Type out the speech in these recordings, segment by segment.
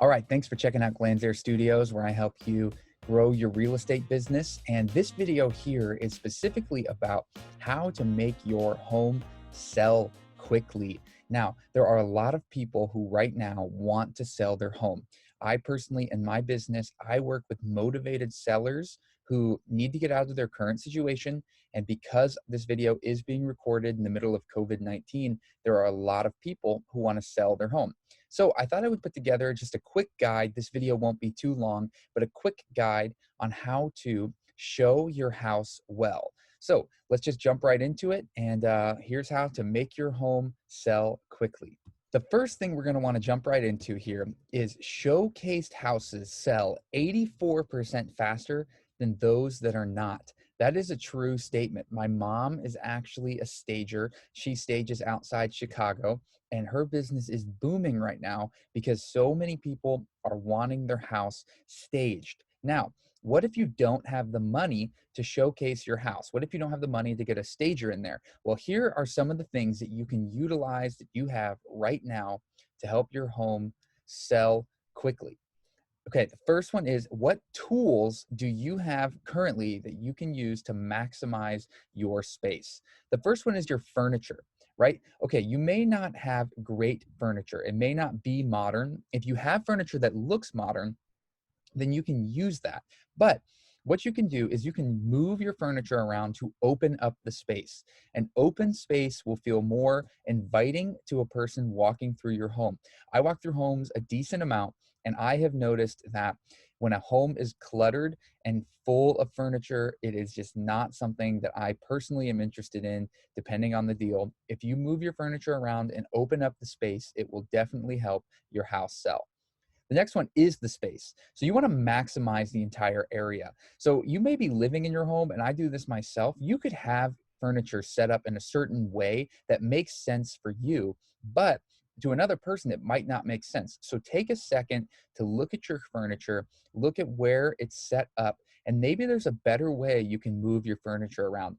All right, thanks for checking out Glanzair Studios, where I help you grow your real estate business. And this video here is specifically about how to make your home sell quickly. Now, there are a lot of people who right now want to sell their home. I personally, in my business, I work with motivated sellers who need to get out of their current situation. And because this video is being recorded in the middle of COVID-19, there are a lot of people who want to sell their home. So I thought I would put together just a quick guide. This video won't be too long, but a quick guide on how to show your house well. So let's just jump right into it. And here's how to make your home sell quickly. The first thing we're going to want to jump right into here is showcased houses sell 84% faster than those that are not. That is a true statement. My mom is actually a stager. She stages outside Chicago, and her business is booming right now because so many people are wanting their house staged. Now, what if you don't have the money to showcase your house? What if you don't have the money to get a stager in there? Well, here are some of the things that you can utilize that you have right now to help your home sell quickly. Okay, the first one is, what tools do you have currently that you can use to maximize your space? The first one is your furniture, right? Okay, you may not have great furniture. It may not be modern. If you have furniture that looks modern, then you can use that. But what you can do is you can move your furniture around to open up the space. An open space will feel more inviting to a person walking through your home. I walk through homes a decent amount, and I have noticed that when a home is cluttered and full of furniture, it is just not something that I personally am interested in, depending on the deal. If you move your furniture around and open up the space, it will definitely help your house sell. The next one is the space. So you want to maximize the entire area. So you may be living in your home, and I do this myself. You could have furniture set up in a certain way that makes sense for you, but to another person, it might not make sense. So take a second to look at your furniture, look at where it's set up, and maybe there's a better way you can move your furniture around.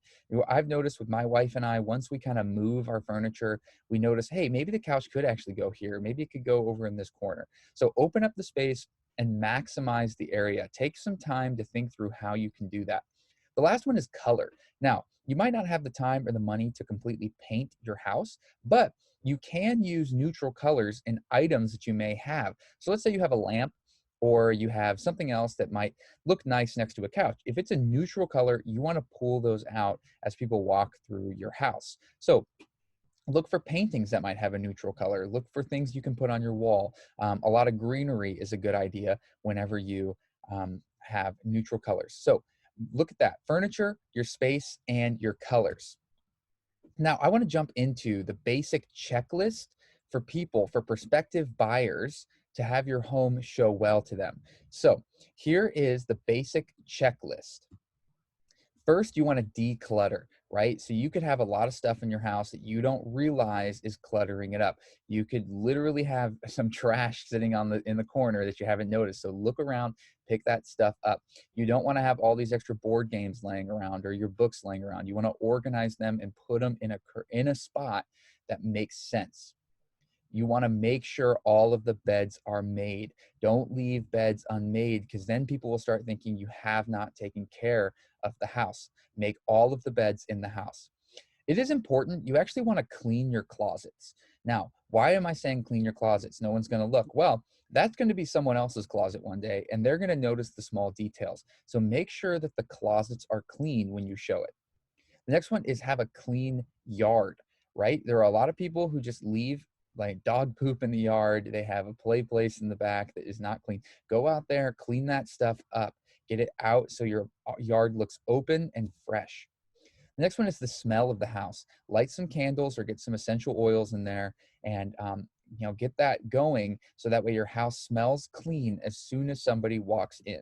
I've noticed with my wife and I, once we kind of move our furniture, we notice, hey, maybe the couch could actually go here. Maybe it could go over in this corner. So open up the space and maximize the area. Take some time to think through how you can do that. The last one is color. Now, you might not have the time or the money to completely paint your house, but you can use neutral colors in items that you may have. So let's say you have a lamp or you have something else that might look nice next to a couch. If it's a neutral color, you want to pull those out as people walk through your house. So look for paintings that might have a neutral color. Look for things you can put on your wall. A lot of greenery is a good idea whenever you have neutral colors. So look at that: furniture, your space, and your colors. Now, I want to jump into the basic checklist for people, for prospective buyers, to have your home show well to them. So here is the basic checklist. First, you want to declutter, right? So you could have a lot of stuff in your house that you don't realize is cluttering it up. You could literally have some trash sitting on the in the corner that you haven't noticed. So look around, pick that stuff up. You don't want to have all these extra board games laying around or your books laying around. You want to organize them and put them in a spot that makes sense. You want to make sure all of the beds are made. Don't leave beds unmade, because then people will start thinking you have not taken care of the house. Make all of the beds in the house. It is important. You actually want to clean your closets. Now, why am I saying clean your closets? No one's going to look. Well, that's going to be someone else's closet one day, and they're going to notice the small details. So make sure that the closets are clean when you show it. The next one is have a clean yard, right? There are a lot of people who just leave like dog poop in the yard. They have a play place in the back that is not clean. Go out there, clean that stuff up, get it out so your yard looks open and fresh. The next one is the smell of the house. Light some candles or get some essential oils in there, and get that going so that way your house smells clean as soon as somebody walks in.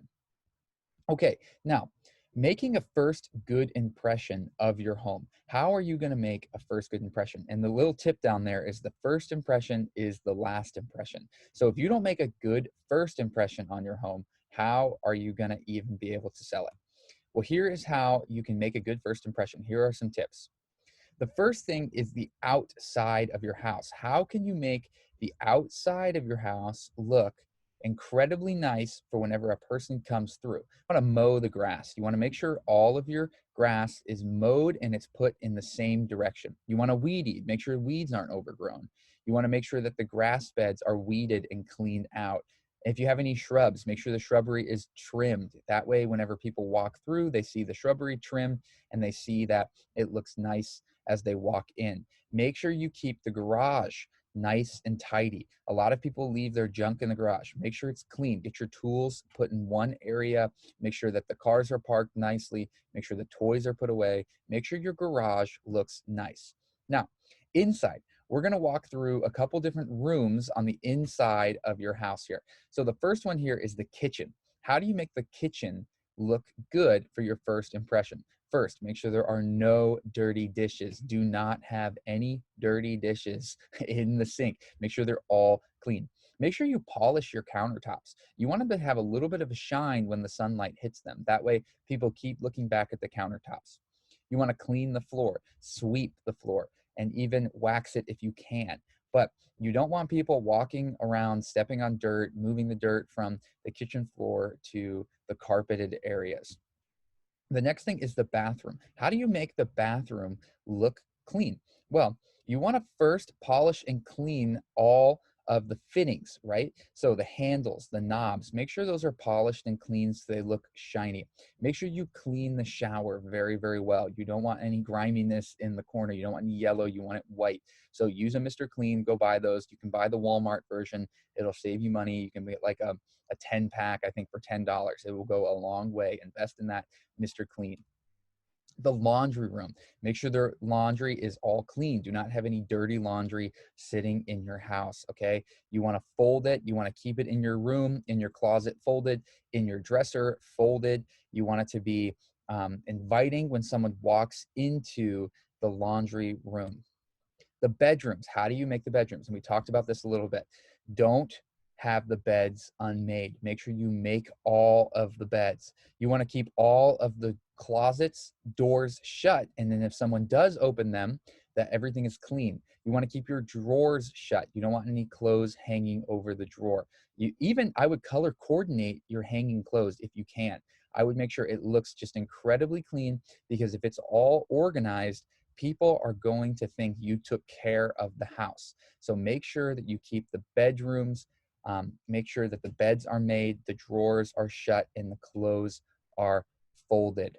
Okay, now, making a first good impression of your home. How are you going to make a first good impression? And the little tip down there is the first impression is the last impression. So if you don't make a good first impression on your home, how are you going to even be able to sell it? Well, here is how you can make a good first impression. Here are some tips. The first thing is the outside of your house. How can you make the outside of your house look incredibly nice for whenever a person comes through. You want to mow the grass. You want to make sure all of your grass is mowed and it's put in the same direction. You want to weed eat, make sure weeds aren't overgrown. You want to make sure that the grass beds are weeded and cleaned out. If you have any shrubs, make sure the shrubbery is trimmed. That way, whenever people walk through, they see the shrubbery trimmed and they see that it looks nice as they walk in. Make sure you keep the garage nice and tidy. A lot of people leave their junk in the garage. Make sure it's clean. Get your tools put in one area. Make sure that the cars are parked nicely. Make sure the toys are put away. Make sure your garage looks nice. Now, inside, we're going to walk through a couple different rooms on the inside of your house here. So the first one here is the kitchen. How do you make the kitchen look good for your first impression? First, make sure there are no dirty dishes. Do not have any dirty dishes in the sink. Make sure they're all clean. Make sure you polish your countertops. You want them to have a little bit of a shine when the sunlight hits them. That way, people keep looking back at the countertops. You want to clean the floor, sweep the floor, and even wax it if you can. But you don't want people walking around, stepping on dirt, moving the dirt from the kitchen floor to the carpeted areas. The next thing is the bathroom. How do you make the bathroom look clean? Well, you want to first polish and clean all of the fittings, right? So the handles, the knobs, make sure those are polished and clean so they look shiny. Make sure you clean the shower very, very well. You don't want any griminess in the corner. You don't want any yellow. You want it white. So use a Mr. Clean. Go buy those. You can buy the Walmart version. It'll save you money. You can get like a 10 pack, I think, for $10. It will go a long way. Invest in that Mr. Clean. The laundry room. Make sure their laundry is all clean. Do not have any dirty laundry sitting in your house, okay? You want to fold it. You want to keep it in your room, in your closet folded, in your dresser folded. You want it to be inviting when someone walks into the laundry room. The bedrooms. How do you make the bedrooms? And we talked about this a little bit. Don't have the beds unmade. Make sure you make all of the beds. You want to keep all of the closets doors shut, and then if someone does open them, that everything is clean. You want to keep your drawers shut. You don't want any clothes hanging over the drawer. I would color coordinate your hanging clothes if you can. I would make sure it looks just incredibly clean, because if it's all organized, people are going to think you took care of the house. So make sure that you keep the bedrooms, make sure that the beds are made, the drawers are shut, and the clothes are folded.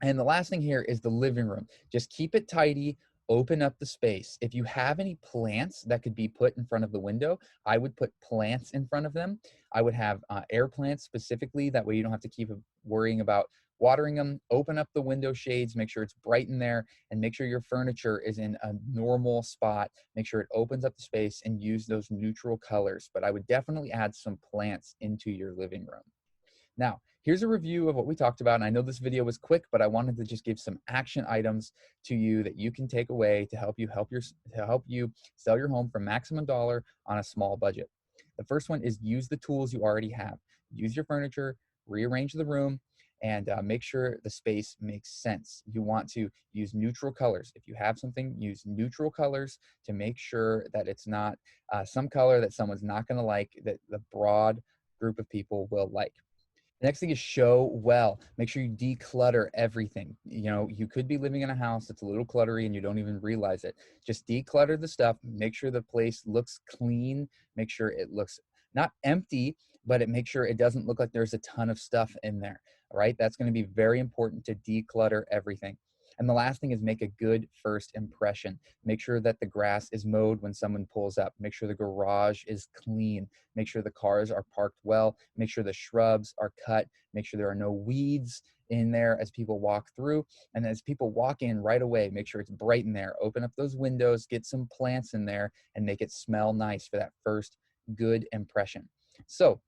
And the last thing here is the living room. Just keep it tidy, open up the space. If you have any plants that could be put in front of the window, I would put plants in front of them. I would have air plants specifically. That way you don't have to keep worrying about watering them. Open up the window shades, make sure it's bright in there, and make sure your furniture is in a normal spot. Make sure it opens up the space, and use those neutral colors. But I would definitely add some plants into your living room. Now, here's a review of what we talked about. And I know this video was quick, but I wanted to just give some action items to you that you can take away to help you sell your home for maximum dollar on a small budget. The first one is use the tools you already have. Use your furniture, rearrange the room, and make sure the space makes sense. You want to use neutral colors. If you have something, use neutral colors to make sure that it's not some color that someone's not going to like, that the broad group of people will like. The next thing is show well. Make sure you declutter everything. You know, you could be living in a house that's a little cluttery and you don't even realize it. Just declutter the stuff. Make sure the place looks clean. Make sure it looks not empty, but make sure it doesn't look like there's a ton of stuff in there. All right. That's going to be very important to declutter everything. And the last thing is make a good first impression. Make sure that the grass is mowed when someone pulls up. Make sure the garage is clean. Make sure the cars are parked well. Make sure the shrubs are cut. Make sure there are no weeds in there as people walk through. And as people walk in right away, make sure it's bright in there. Open up those windows, get some plants in there, and make it smell nice for that first good impression. So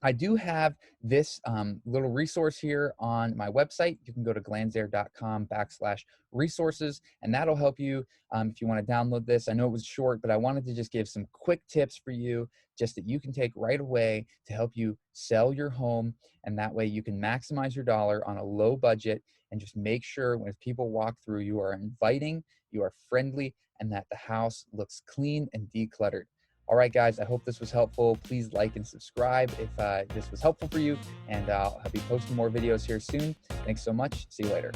I do have this little resource here on my website. You can go to glanzair.com/resources, and that'll help you if you want to download this. I know it was short, but I wanted to just give some quick tips for you, just that you can take right away to help you sell your home. And that way you can maximize your dollar on a low budget, and just make sure when people walk through, you are inviting, you are friendly, and that the house looks clean and decluttered. All right, guys, I hope this was helpful. Please like and subscribe if this was helpful for you, and I'll be posting more videos here soon. Thanks so much. See you later.